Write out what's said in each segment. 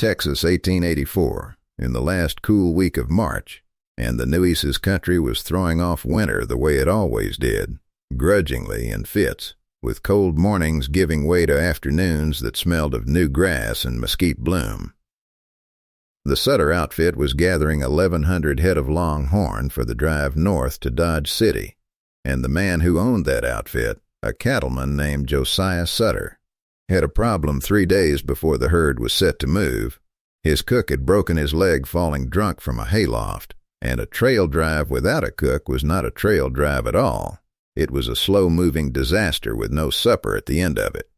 Texas, 1884, in the last cool week of March, and the Nueces country was throwing off winter the way it always did, grudgingly in fits, with cold mornings giving way to afternoons that smelled of new grass and mesquite bloom. The Sutter outfit was gathering 1,100 head of longhorn for the drive north to Dodge City, and the man who owned that outfit, a cattleman named Josiah Sutter, had a problem 3 days before the herd was set to move. His cook had broken his leg falling drunk from a hayloft, and a trail drive without a cook was not a trail drive at all. It was a slow-moving disaster with no supper at the end of it.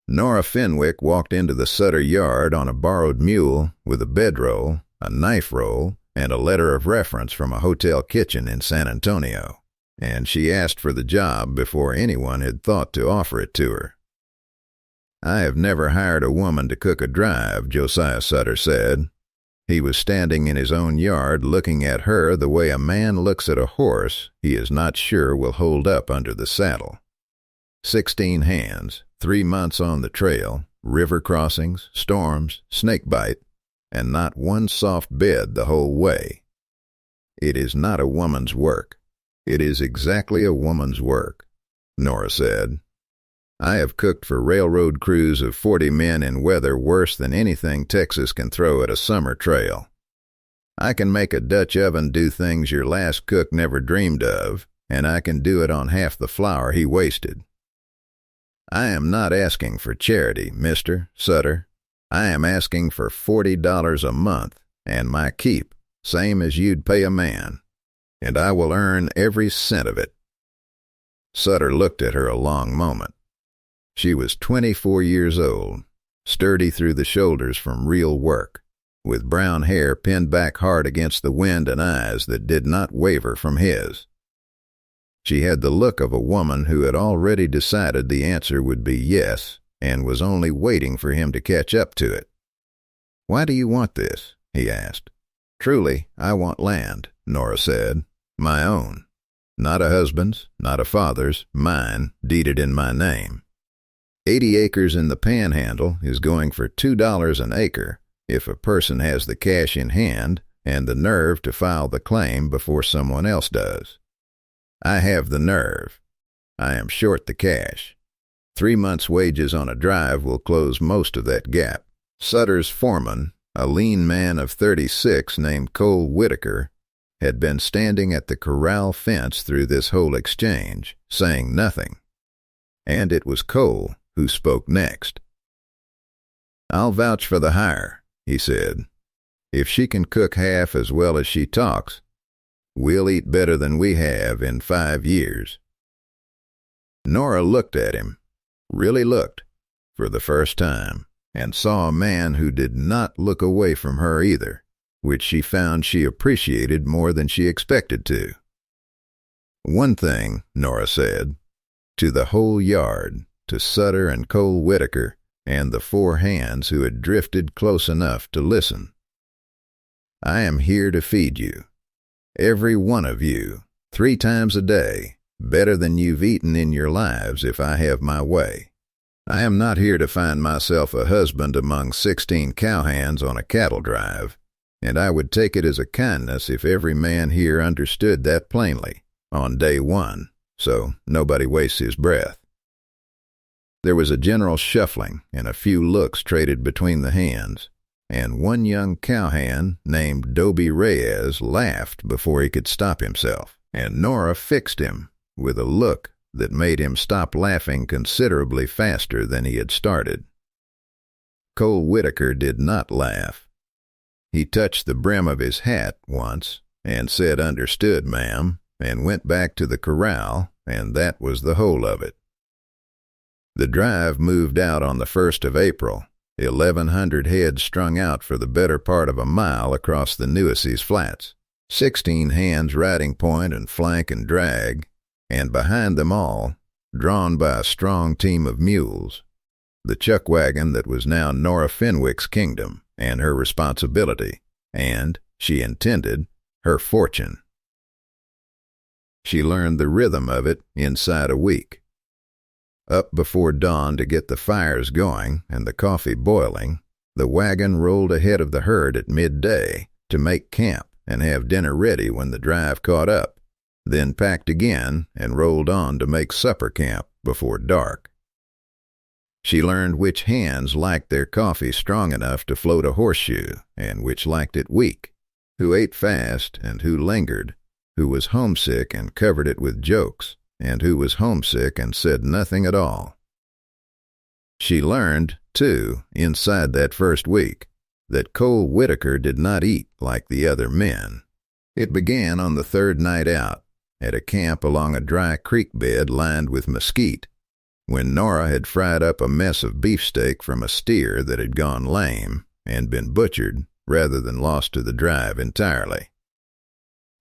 Norah Finnwick walked into the Sutter yard on a borrowed mule with a bedroll, a knife roll, and a letter of reference from a hotel kitchen in San Antonio, and she asked for the job before anyone had thought to offer it to her. "I have never hired a woman to cook a drive," Josiah Sutter said. He was standing in his own yard looking at her the way a man looks at a horse he is not sure will hold up under the saddle. 16 hands, 3 months on the trail, river crossings, storms, snakebite, and not one soft bed the whole way. "It is not a woman's work. It is exactly a woman's work," Norah said. "I have cooked for railroad crews of 40 men in weather worse than anything Texas can throw at a summer trail. I can make a Dutch oven do things your last cook never dreamed of, and I can do it on half the flour he wasted. I am not asking for charity, Mr. Sutter. I am asking for $40 a month, and my keep, same as you'd pay a man, and I will earn every cent of it." Sutter looked at her a long moment. She was 24 years old, sturdy through the shoulders from real work, with brown hair pinned back hard against the wind and eyes that did not waver from his. She had the look of a woman who had already decided the answer would be yes, and was only waiting for him to catch up to it. "Why do you want this?" he asked. "Truly, I want land," Norah said. "My own. Not a husband's, not a father's, mine, deeded in my name. 80 acres in the Panhandle is going for $2 an acre if a person has the cash in hand and the nerve to file the claim before someone else does. I have the nerve. I am short the cash. 3 months' wages on a drive will close most of that gap." Sutter's foreman, a lean man of 36 named Cole Whitaker, had been standing at the corral fence through this whole exchange, saying nothing. And it was Cole who spoke next. "I'll vouch for the hire," he said. "If she can cook half as well as she talks, we'll eat better than we have in 5 years. Norah looked at him, really looked, for the first time, and saw a man who did not look away from her either, which she found she appreciated more than she expected to. "One thing," Norah said, to the whole yard, to Sutter and Cole Whitaker, and the 4 hands who had drifted close enough to listen. "I am here to feed you. Every one of you, 3 times a day, better than you've eaten in your lives if I have my way. I am not here to find myself a husband among 16 cowhands on a cattle drive, and I would take it as a kindness if every man here understood that plainly, on day 1, so nobody wastes his breath." There was a general shuffling and a few looks traded between the hands, and one young cowhand named Dobie Reyes laughed before he could stop himself, and Norah fixed him with a look that made him stop laughing considerably faster than he had started. Cole Whitaker did not laugh. He touched the brim of his hat once and said, "Understood, ma'am," and went back to the corral, and that was the whole of it. The drive moved out on the 1st of April, 1,100 heads strung out for the better part of a mile across the Nueces Flats, 16 hands riding point and flank and drag, and behind them all, drawn by a strong team of mules, the chuck wagon that was now Norah Finnwick's kingdom and her responsibility, and, she intended, her fortune. She learned the rhythm of it inside a week. Up before dawn to get the fires going and the coffee boiling, The wagon rolled ahead of the herd at midday to make camp and have dinner ready when the drive caught up, then packed again and rolled on to make supper camp before dark. She learned which hands liked their coffee strong enough to float a horseshoe and which liked it weak, who ate fast and who lingered, who was homesick and covered it with jokes, and who was homesick and said nothing at all. She learned, too, inside that first week, that Cole Whitaker did not eat like the other men. It began on the third night out, at a camp along a dry creek bed lined with mesquite, when Norah had fried up a mess of beefsteak from a steer that had gone lame and been butchered rather than lost to the drive entirely.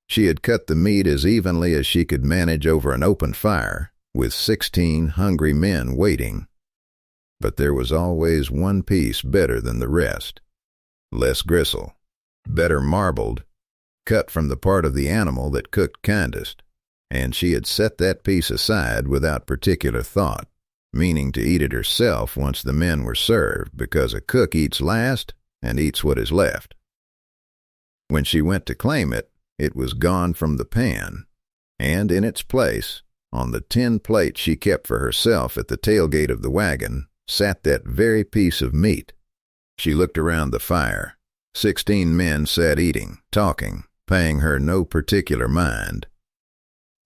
She had cut the meat as evenly as she could manage over an open fire, with 16 hungry men waiting. But there was always one piece better than the rest. Less gristle, better marbled, cut from the part of the animal that cooked kindest, and she had set that piece aside without particular thought, meaning to eat it herself once the men were served, because a cook eats last and eats what is left. When she went to claim it, it was gone from the pan, and in its place, on the tin plate she kept for herself at the tailgate of the wagon, sat that very piece of meat. She looked around the fire. 16 men sat eating, talking, paying her no particular mind.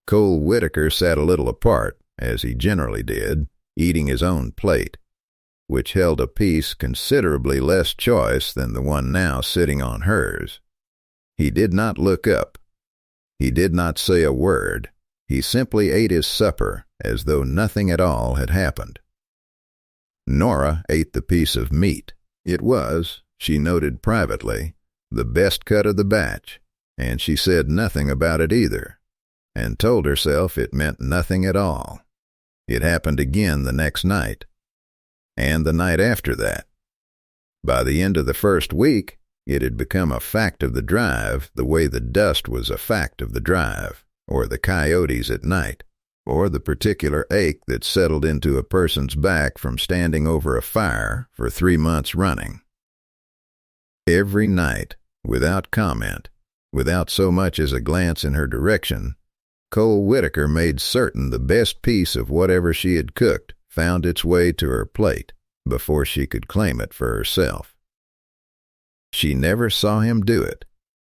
Cole Whitaker sat a little apart, as he generally did, eating his own plate, which held a piece considerably less choice than the one now sitting on hers. He did not look up. He did not say a word. He simply ate his supper as though nothing at all had happened. Norah ate the piece of meat. It was, she noted privately, the best cut of the batch, and she said nothing about it either, and told herself it meant nothing at all. It happened again the next night, and the night after that. By the end of the first week, it had become a fact of the drive the way the dust was a fact of the drive, or the coyotes at night, or the particular ache that settled into a person's back from standing over a fire for 3 months running. Every night, without comment, without so much as a glance in her direction, Cole Whitaker made certain the best piece of whatever she had cooked found its way to her plate before she could claim it for herself. She never saw him do it.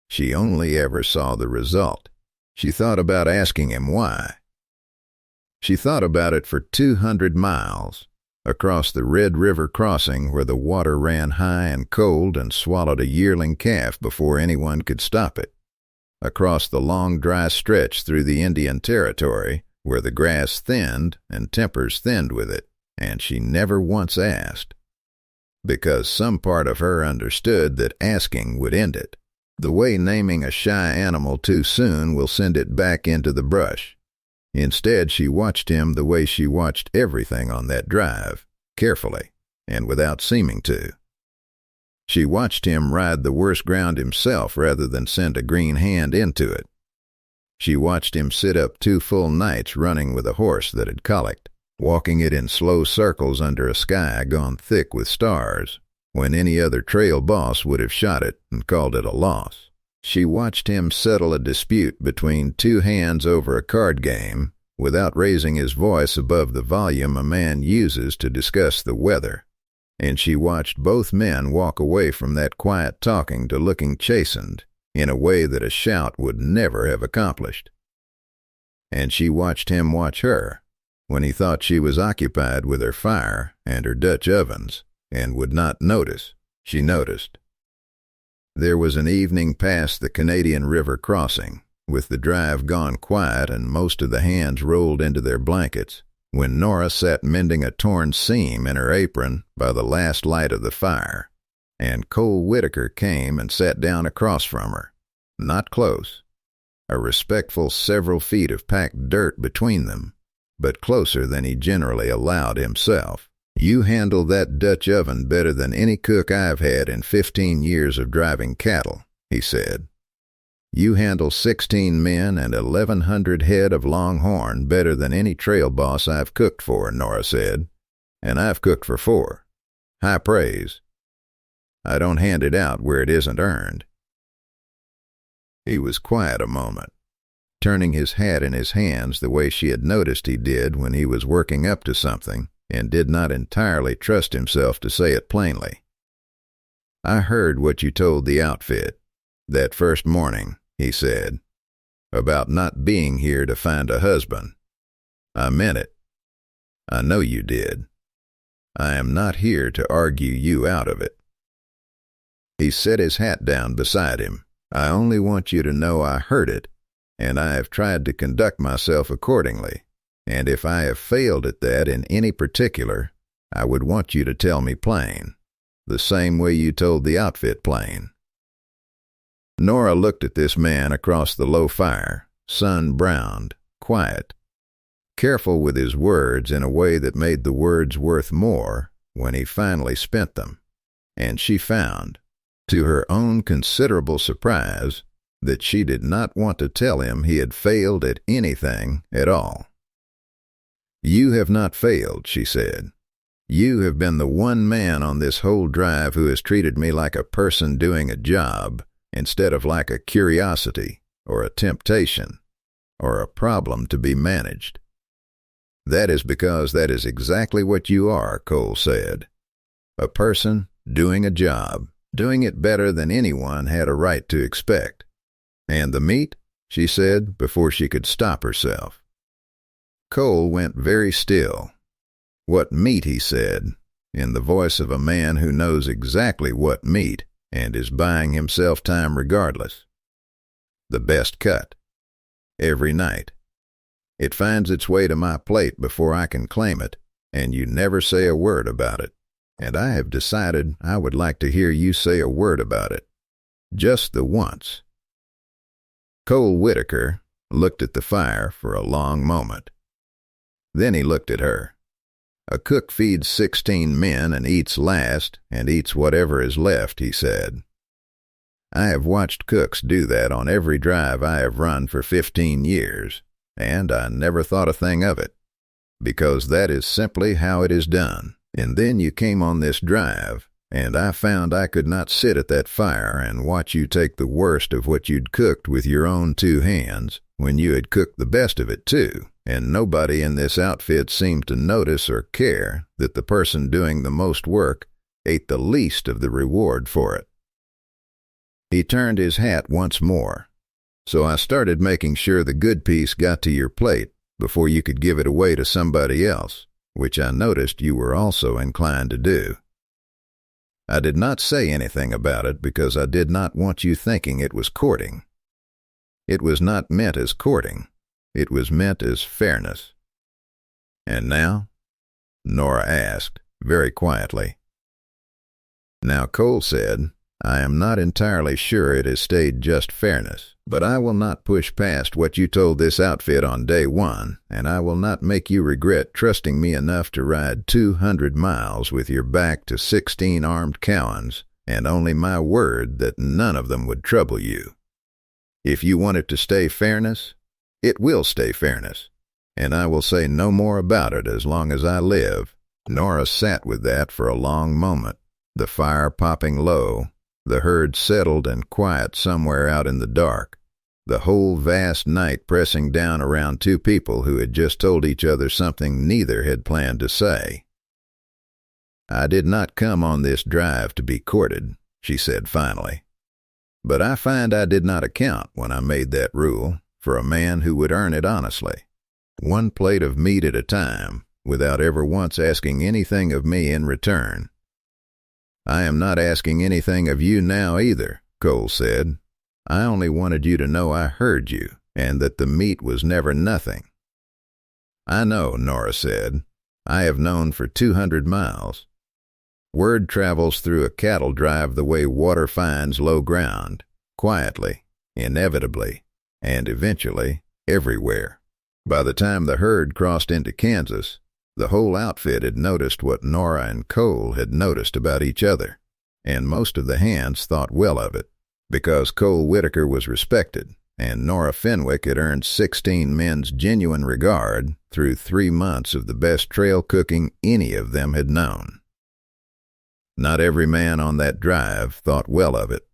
She only ever saw the result. She thought about asking him why. She thought about it for 200 miles, across the Red River crossing where the water ran high and cold and swallowed a yearling calf before anyone could stop it, across the long dry stretch through the Indian Territory where the grass thinned and tempers thinned with it, and she never once asked, because some part of her understood that asking would end it, the way naming a shy animal too soon will send it back into the brush. Instead, she watched him the way she watched everything on that drive, carefully, and without seeming to. She watched him ride the worst ground himself rather than send a green hand into it. She watched him sit up 2 full nights running with a horse that had colicked, walking it in slow circles under a sky gone thick with stars, when any other trail boss would have shot it and called it a loss. She watched him settle a dispute between 2 hands over a card game without raising his voice above the volume a man uses to discuss the weather, and she watched both men walk away from that quiet talking to looking chastened in a way that a shout would never have accomplished. And she watched him watch her, when he thought she was occupied with her fire and her Dutch ovens, and would not notice, she noticed. There was an evening past the Canadian River crossing, with the drive gone quiet and most of the hands rolled into their blankets, when Norah sat mending a torn seam in her apron by the last light of the fire, and Cole Whitaker came and sat down across from her, not close, a respectful several feet of packed dirt between them, but closer than he generally allowed himself. "You handle that Dutch oven better than any cook I've had in 15 years of driving cattle," he said. "You handle 16 men and 1,100 head of longhorn better than any trail boss I've cooked for," Norah said. "And I've cooked for 4. High praise." I don't hand it out where it isn't earned." He was quiet a moment, turning his hat in his hands the way she had noticed he did when he was working up to something and did not entirely trust himself to say it plainly. "I heard what you told the outfit that first morning," he said, "about not being here to find a husband. I meant it. I know you did. I am not here to argue you out of it." He set his hat down beside him. "I only want you to know I heard it, and I have tried to conduct myself accordingly, and if I have failed at that in any particular, I would want you to tell me plain, the same way you told the outfit plain." Norah looked at this man across the low fire, sun-browned, quiet, careful with his words in a way that made the words worth more when he finally spent them, and she found, to her own considerable surprise, that she did not want to tell him he had failed at anything at all. "You have not failed," she said. "You have been the one man on this whole drive who has treated me like a person doing a job instead of like a curiosity or a temptation or a problem to be managed." "That is because that is exactly what you are," Cole said. "A person doing a job, doing it better than anyone had a right to expect." "And the meat?" she said before she could stop herself. Cole went very still. "What meat?" he said, in the voice of a man who knows exactly what meat and is buying himself time regardless. "The best cut. Every night. It finds its way to my plate before I can claim it, and you never say a word about it. And I have decided I would like to hear you say a word about it. Just the once." Cole Whitaker looked at the fire for a long moment. Then he looked at her. "A cook feeds 16 men and eats last and eats whatever is left," he said. "I have watched cooks do that on every drive I have run for 15 years, and I never thought a thing of it, because that is simply how it is done. And then you came on this drive, and I found I could not sit at that fire and watch you take the worst of what you'd cooked with your own 2 hands, when you had cooked the best of it too, and nobody in this outfit seemed to notice or care that the person doing the most work ate the least of the reward for it." He turned his hat once more. "So I started making sure the good piece got to your plate before you could give it away to somebody else, which I noticed you were also inclined to do. I did not say anything about it because I did not want you thinking it was courting. It was not meant as courting. It was meant as fairness." "And now?" Norah asked, very quietly. Now Cole said, "I am not entirely sure it has stayed just fairness, but I will not push past what you told this outfit on day 1, and I will not make you regret trusting me enough to ride 200 miles with your back to 16 armed cowans, and only my word that none of them would trouble you. If you want it to stay fairness, it will stay fairness, and I will say no more about it as long as I live." Norah sat with that for a long moment, the fire popping low, the herd settled and quiet somewhere out in the dark, the whole vast night pressing down around 2 people who had just told each other something neither had planned to say. "I did not come on this drive to be courted," she said finally. "But I find I did not account, when I made that rule, for a man who would earn it honestly. 1 plate of meat at a time, without ever once asking anything of me in return." "I am not asking anything of you now either," Cole said. "I only wanted you to know I heard you, and that the meat was never nothing." "I know," Norah said. "I have known for 200 miles. Word travels through a cattle drive the way water finds low ground, quietly, inevitably, and eventually everywhere. By the time the herd crossed into Kansas, the whole outfit had noticed what Norah and Cole had noticed about each other, and most of the hands thought well of it, because Cole Whitaker was respected, and Norah Finnwick had earned 16 men's genuine regard through 3 months of the best trail cooking any of them had known. Not every man on that drive thought well of it.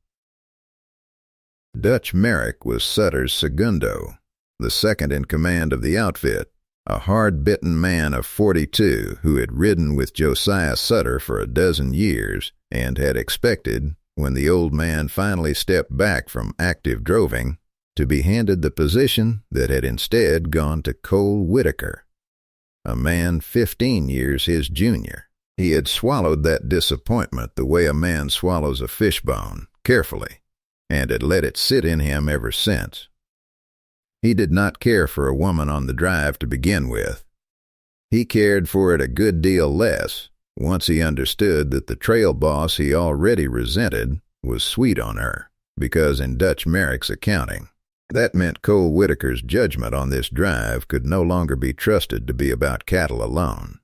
Dutch Merrick was Sutter's segundo, the second in command of the outfit, a hard-bitten man of 42 who had ridden with Josiah Sutter for a dozen years and had expected, when the old man finally stepped back from active droving, to be handed the position that had instead gone to Cole Whitaker, a man 15 years his junior. He had swallowed that disappointment the way a man swallows a fishbone, carefully, and had let it sit in him ever since. He did not care for a woman on the drive to begin with. He cared for it a good deal less once he understood that the trail boss he already resented was sweet on her, because in Dutch Merrick's accounting, that meant Cole Whitaker's judgment on this drive could no longer be trusted to be about cattle alone.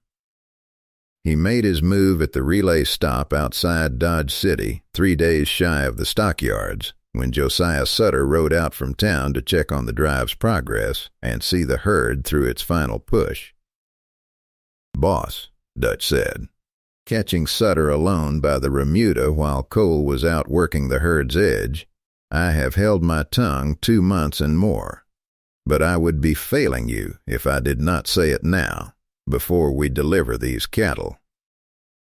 He made his move at the relay stop outside Dodge City 3 days shy of the stockyards, when Josiah Sutter rode out from town to check on the drive's progress and see the herd through its final push. "Boss," Dutch said, catching Sutter alone by the remuda while Cole was out working the herd's edge, "I have held my tongue 2 months and more, but I would be failing you if I did not say it now, before we deliver these cattle.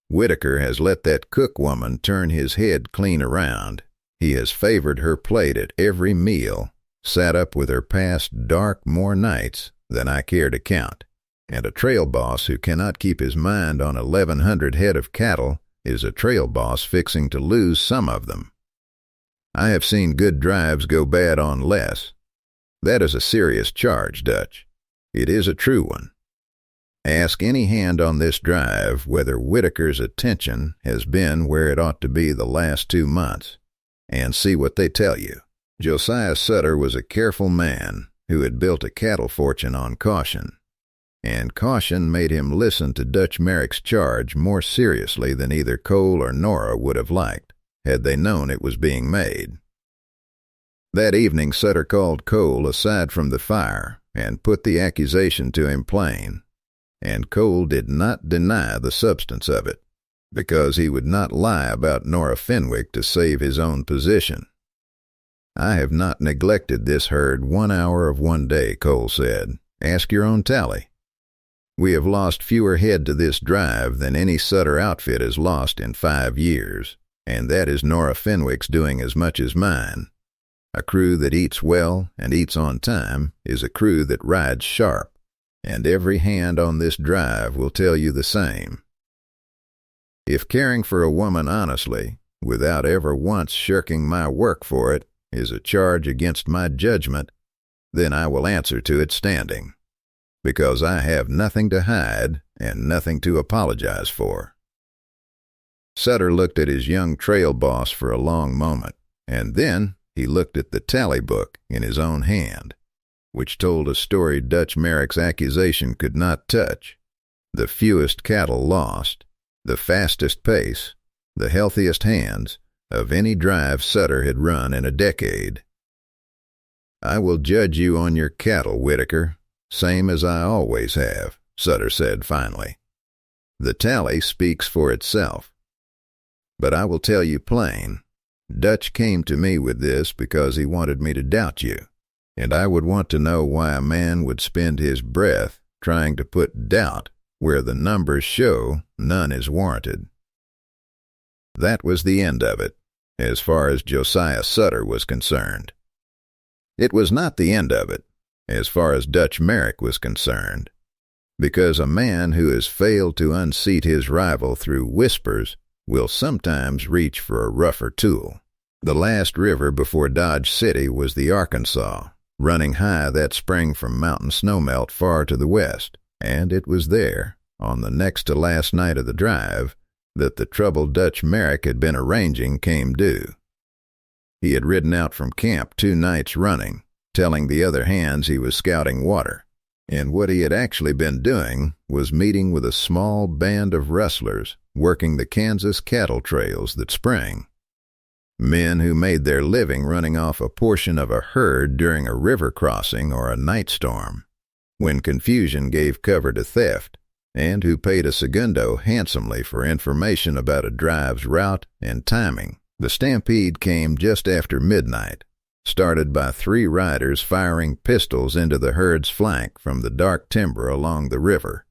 Whitaker has let that cook woman turn his head clean around. He has favored her plate at every meal, sat up with her past dark more nights than I care to count, and a trail boss who cannot keep his mind on 1,100 head of cattle is a trail boss fixing to lose some of them. I have seen good drives go bad on less. That is a serious charge, Dutch. It is a true one. Ask any hand on this drive whether Whitaker's attention has been where it ought to be the last 2 months, and see what they tell you." Josiah Sutter was a careful man who had built a cattle fortune on caution, and caution made him listen to Dutch Merrick's charge more seriously than either Cole or Norah would have liked, had they known it was being made. That evening Sutter called Cole aside from the fire and put the accusation to him plain, and Cole did not deny the substance of it, because he would not lie about Norah Finnwick to save his own position. "I have not neglected this herd 1 hour of one day," Cole said. "Ask your own tally. We have lost fewer head to this drive than any Sutter outfit has lost in 5 years, and that is Norah Finnwick's doing as much as mine. A crew that eats well and eats on time is a crew that rides sharp, and every hand on this drive will tell you the same. If caring for a woman honestly, without ever once shirking my work for it, is a charge against my judgment, then I will answer to it standing, because I have nothing to hide and nothing to apologize for." Sutter looked at his young trail boss for a long moment, and then he looked at the tally book in his own hand, which told a story Dutch Merrick's accusation could not touch: the fewest cattle lost, the fastest pace, the healthiest hands of any drive Sutter had run in a decade. "I will judge you on your cattle, Whitaker, same as I always have," Sutter said finally. "The tally speaks for itself. But I will tell you plain, Dutch came to me with this because he wanted me to doubt you, and I would want to know why a man would spend his breath trying to put doubt where the numbers show none is warranted." That was the end of it, as far as Josiah Sutter was concerned. It was not the end of it, as far as Dutch Merrick was concerned, because a man who has failed to unseat his rival through whispers will sometimes reach for a rougher tool. The last river before Dodge City was the Arkansas, running high that spring from mountain snowmelt far to the west, and it was there, on the next to last night of the drive, that the trouble Dutch Merrick had been arranging came due. He had ridden out from camp 2 nights running, telling the other hands he was scouting water, and what he had actually been doing was meeting with a small band of rustlers working the Kansas cattle trails that spring. Men who made their living running off a portion of a herd during a river crossing or a night storm, when confusion gave cover to theft, and who paid a segundo handsomely for information about a drive's route and timing. The stampede came just after midnight, started by 3 riders firing pistols into the herd's flank from the dark timber along the river,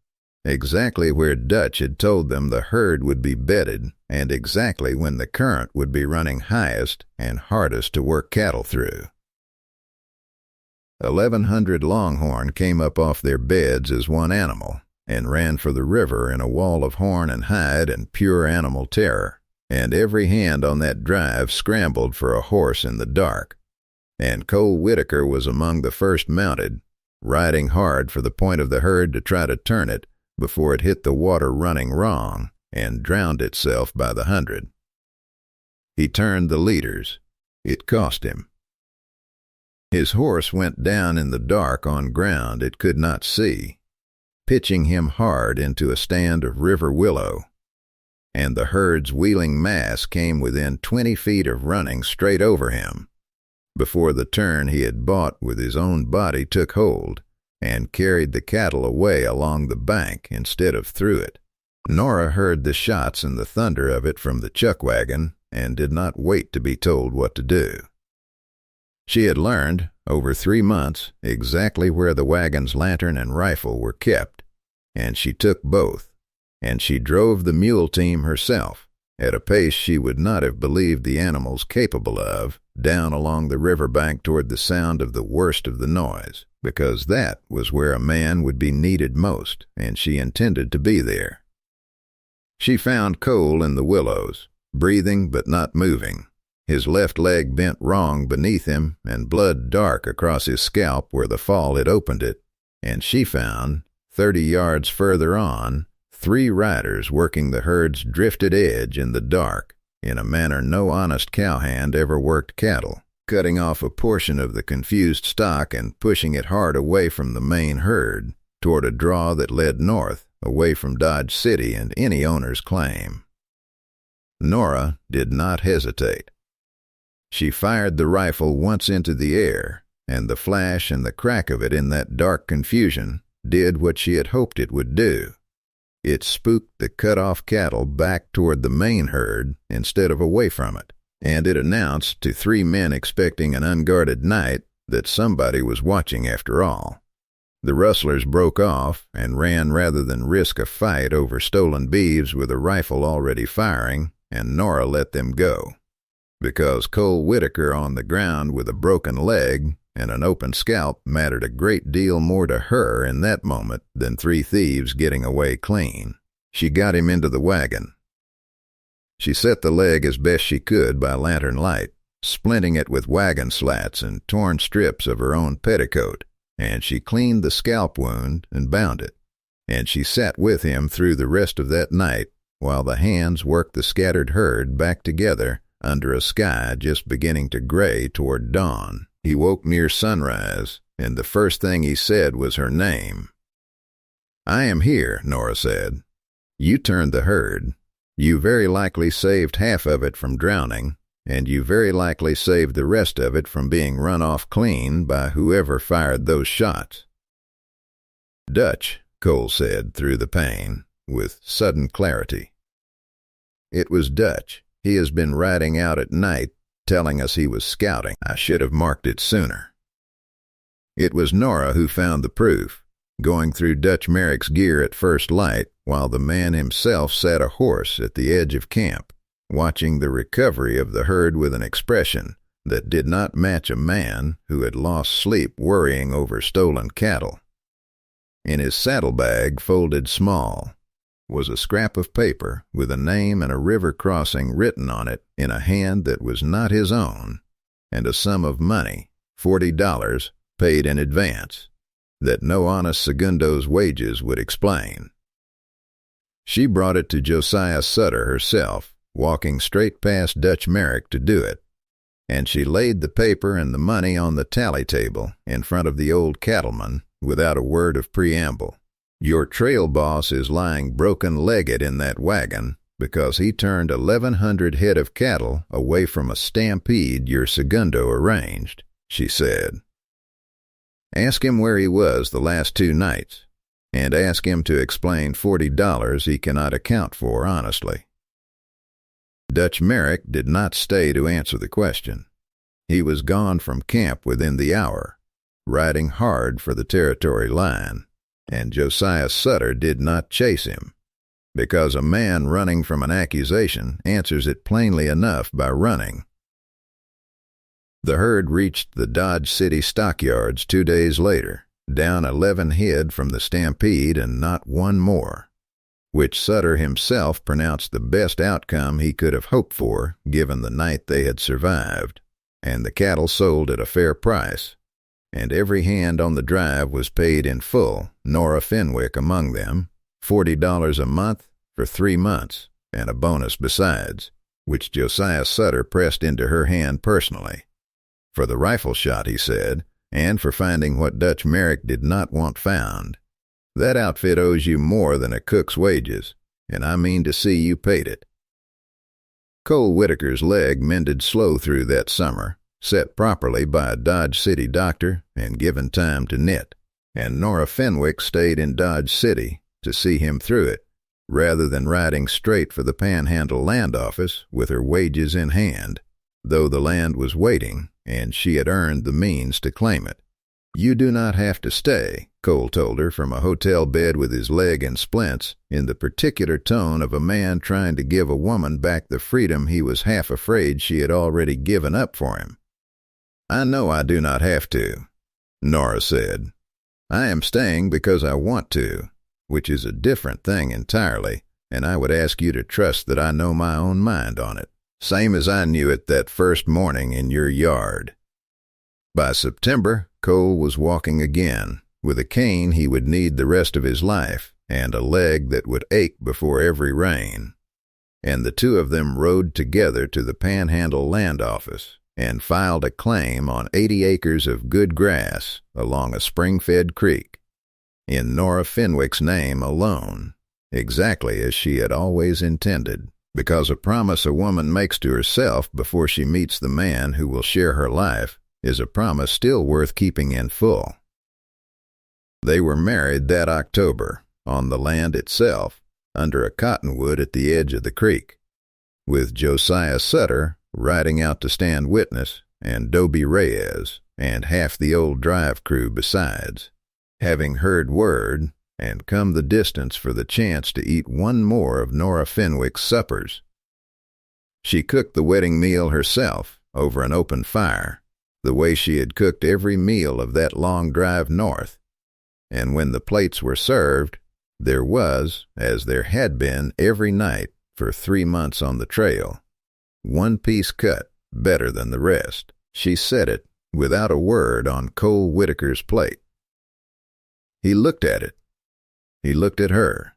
exactly where Dutch had told them the herd would be bedded and exactly when the current would be running highest and hardest to work cattle through. 1,100 longhorn came up off their beds as one animal and ran for the river in a wall of horn and hide and pure animal terror, and every hand on that drive scrambled for a horse in the dark. And Cole Whitaker was among the first mounted, riding hard for the point of the herd to try to turn it before it hit the water running wrong and drowned itself by the 100. He turned the leaders. It cost him. His horse went down in the dark on ground it could not see, pitching him hard into a stand of river willow, and the herd's wheeling mass came within 20 feet of running straight over him, before the turn he had bought with his own body took hold and carried the cattle away along the bank instead of through it. Norah heard the shots and the thunder of it from the chuck wagon and did not wait to be told what to do. She had learned, over 3 months, exactly where the wagon's lantern and rifle were kept, and she took both, and she drove the mule team herself, at a pace she would not have believed the animals capable of, down along the river bank toward the sound of the worst of the noise, because that was where a man would be needed most, and she intended to be there. She found Cole in the willows, breathing but not moving, his left leg bent wrong beneath him and blood dark across his scalp where the fall had opened it, and she found, 30 yards further on, 3 riders working the herd's drifted edge in the dark, in a manner no honest cowhand ever worked cattle, cutting off a portion of the confused stock and pushing it hard away from the main herd, toward a draw that led north, away from Dodge City and any owner's claim. Norah did not hesitate. She fired the rifle once into the air, and the flash and the crack of it in that dark confusion did what she had hoped it would do. It spooked the cut-off cattle back toward the main herd instead of away from it, and it announced to 3 men expecting an unguarded night that somebody was watching after all. The rustlers broke off and ran rather than risk a fight over stolen beeves with a rifle already firing, and Norah let them go, because Cole Whitaker on the ground with a broken leg and an open scalp mattered a great deal more to her in that moment than 3 thieves getting away clean. She got him into the wagon. She set the leg as best she could by lantern light, splinting it with wagon slats and torn strips of her own petticoat, and she cleaned the scalp wound and bound it, and she sat with him through the rest of that night while the hands worked the scattered herd back together under a sky just beginning to gray toward dawn. He woke near sunrise, and the first thing he said was her name. "I am here," Norah said. "You turned the herd. You very likely saved half of it from drowning, and you very likely saved the rest of it from being run off clean by whoever fired those shots." "Dutch," Cole said through the pain, with sudden clarity. "It was Dutch. He has been riding out at night, telling us he was scouting. I should have marked it sooner." It was Norah who found the proof, going through Dutch Merrick's gear at first light, while the man himself sat a horse at the edge of camp, watching the recovery of the herd with an expression that did not match a man who had lost sleep worrying over stolen cattle. In his saddlebag, folded small, was a scrap of paper with a name and a river crossing written on it in a hand that was not his own, and a sum of money, $40, paid in advance, that no honest segundo's wages would explain. She brought it to Josiah Sutter herself, walking straight past Dutch Merrick to do it, and she laid the paper and the money on the tally table in front of the old cattleman without a word of preamble. "Your trail boss is lying broken-legged in that wagon because he turned 1,100 head of cattle away from a stampede your segundo arranged," she said. "Ask him where he was the last 2 nights. and ask him to explain $40 he cannot account for honestly. Dutch Merrick did not stay to answer the question. He was gone from camp within the hour, riding hard for the territory line, and Josiah Sutter did not chase him, because a man running from an accusation answers it plainly enough by running. The herd reached the Dodge City stockyards 2 days later, down 11 head from the Stampede and not one more, which Sutter himself pronounced the best outcome he could have hoped for given the night they had survived, and the cattle sold at a fair price, and every hand on the drive was paid in full, Norah Finnwick among them, $40 a month for 3 months, and a bonus besides, which Josiah Sutter pressed into her hand personally. For the rifle shot, he said, and for finding what Dutch Merrick did not want found. That outfit owes you more than a cook's wages, and I mean to see you paid it. Cole Whitaker's leg mended slow through that summer, set properly by a Dodge City doctor and given time to knit, and Norah Finnwick stayed in Dodge City to see him through it, rather than riding straight for the Panhandle Land Office with her wages in hand, though the land was waiting, and she had earned the means to claim it. "You do not have to stay," Cole told her from a hotel bed with his leg in splints, in the particular tone of a man trying to give a woman back the freedom he was half afraid she had already given up for him. "I know I do not have to," Norah said. "I am staying because I want to, which is a different thing entirely, and I would ask you to trust that I know my own mind on it, same as I knew it that first morning in your yard." By September, Cole was walking again, with a cane he would need the rest of his life, and a leg that would ache before every rain. And the two of them rode together to the Panhandle Land Office, and filed a claim on 80 acres of good grass along a spring-fed creek, in Norah Finnwick's name alone, exactly as she had always intended, because a promise a woman makes to herself before she meets the man who will share her life is a promise still worth keeping in full. They were married that October, on the land itself, under a cottonwood at the edge of the creek, with Josiah Sutter riding out to stand witness, and Dobie Reyes, and half the old drive crew besides, having heard word and come the distance for the chance to eat one more of Norah Finnwick's suppers. She cooked the wedding meal herself over an open fire, the way she had cooked every meal of that long drive north, and when the plates were served, there was, as there had been every night for 3 months on the trail, one piece cut better than the rest. She set it, without a word, on Cole Whitaker's plate. He looked at it. He looked at her,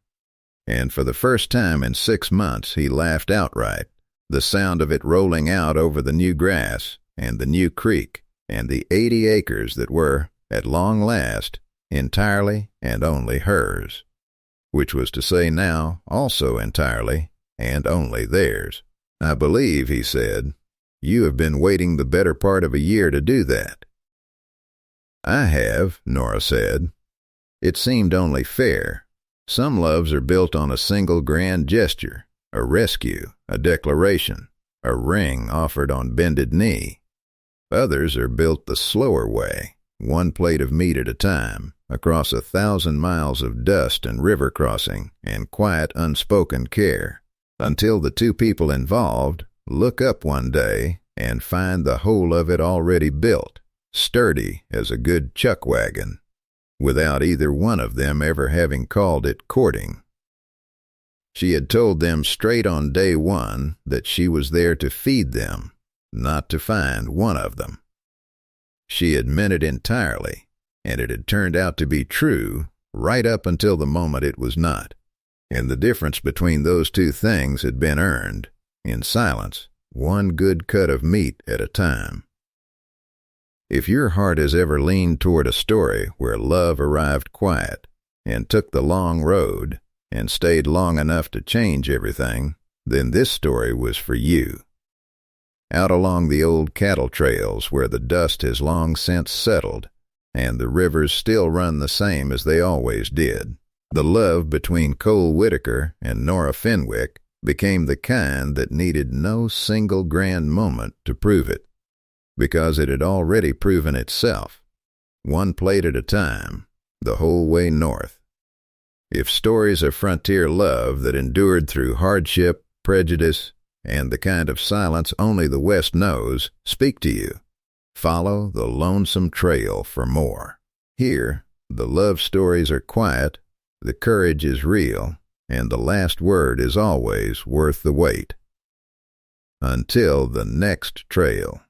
and for the first time in 6 months he laughed outright, the sound of it rolling out over the new grass and the new creek and the 80 acres that were, at long last, entirely and only hers, which was to say now also entirely and only theirs. "I believe," he said, "you have been waiting the better part of a year to do that." "I have," Norah said. "It seemed only fair. Some loves are built on a single grand gesture, a rescue, a declaration, a ring offered on bended knee. Others are built the slower way, one plate of meat at a time, across 1,000 miles of dust and river crossing and quiet unspoken care, until the two people involved look up one day and find the whole of it already built, sturdy as a good chuck wagon, without either one of them ever having called it courting. She had told them straight on day one that she was there to feed them, not to find one of them. She had meant it entirely, and it had turned out to be true right up until the moment it was not, and the difference between those two things had been earned, in silence, one good cut of meat at a time. If your heart has ever leaned toward a story where love arrived quiet, and took the long road, and stayed long enough to change everything, then this story was for you. Out along the old cattle trails where the dust has long since settled, and the rivers still run the same as they always did, The love between Cole Whitaker and Norah Finnwick became the kind that needed no single grand moment to prove it, because it had already proven itself, one plate at a time, the whole way north. If stories of frontier love that endured through hardship, prejudice, and the kind of silence only the West knows speak to you, follow the lonesome trail for more. Here, the love stories are quiet, the courage is real, and the last word is always worth the wait. Until the next trail.